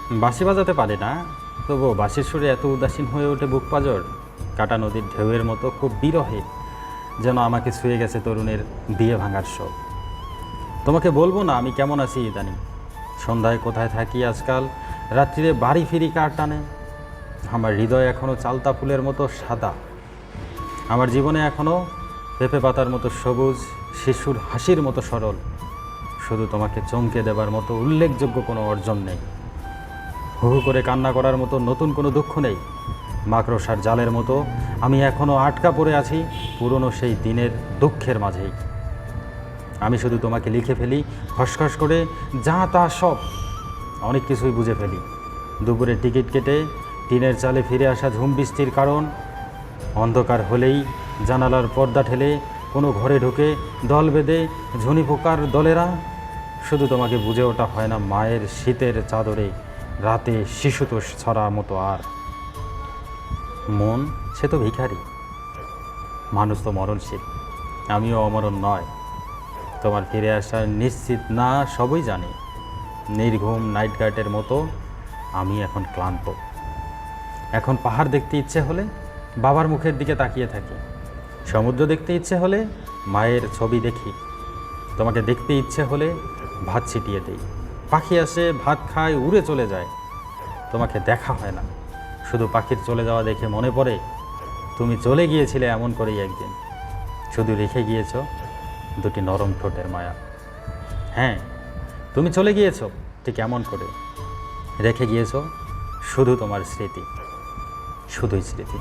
বাঁশি বাজাতে পারি না, তবুও বাঁশির সুরে এত উদাসীন হয়ে ওঠে বুক পাজর, কাটা নদীর ঢেউয়ের মতো খুব বিরহে, যেন আমাকে ছুঁয়ে গেছে তরুণের বিয়ে ভাঙার শোক। তোমাকে বলবো না আমি কেমন আছি ইদানিং, সন্ধ্যায় কোথায় থাকি আজকাল, রাত্রিরে বাড়ি ফিরি কার টানে। আমার হৃদয় এখনও চালতা ফুলের মতো সাদা, আমার জীবনে এখনও পেঁপে পাতার মতো সবুজ, শিশুর হাসির মতো সরল। শুধু তোমাকে চমকে দেবার মতো উল্লেখযোগ্য কোনো অর্জন নেই, হু হু করে কান্না করার মতো নতুন কোনো দুঃখ নেই। মাকড়সার জালের মতো আমি এখনও আটকা পড়ে আছি পুরনো সেই দিনের দুঃখের মাঝেই। আমি শুধু তোমাকে লিখে ফেলি খসখস করে, যা তা সব, অনেক কিছুই বুঝে ফেলি। দুপুরে টিকিট কেটে টিনের চালে ফিরে আসা ঝুম বৃষ্টির কারণ, অন্ধকার হলেই জানালার পর্দা ঠেলে কোনো ঘরে ঢুকে দল বেঁধে ঝুনি পোকার দলেরা। শুধু তোমাকে বুঝে ওঠা হয় না মায়ের শীতের চাদরে রাতে শিশুতোষ ছড়া মতো। আর মন সে তো ভিখারি, মানুষ তো মরণশীল, আমিও অমরণ নয়। তোমার ফিরে আসার নিশ্চিত না সবই জানি, নির্ঘুম নাইট গার্ডের মতো আমি এখন ক্লান্ত। এখন পাহাড় দেখতে ইচ্ছে হলে বাবার মুখের দিকে তাকিয়ে থাকি, সমুদ্র দেখতে ইচ্ছে হলে মায়ের ছবি দেখি, তোমাকে দেখতে ইচ্ছে হলে ভাত ছিটিয়ে দিই। পাখি আসে, ভাত খায়, উড়ে চলে যায়, তোমাকে দেখা হয় না। শুধু পাখির চলে যাওয়া দেখে মনে পড়ে তুমি চলে গিয়েছিলে এমন করেই একদিন, শুধু রেখে গিয়েছ দুটি নরম ঠোঁটের মায়া। হ্যাঁ, তুমি চলে গিয়েছ ঠিক এমন করে, রেখে গিয়েছ শুধু তোমার স্মৃতি, শুধুই স্মৃতি।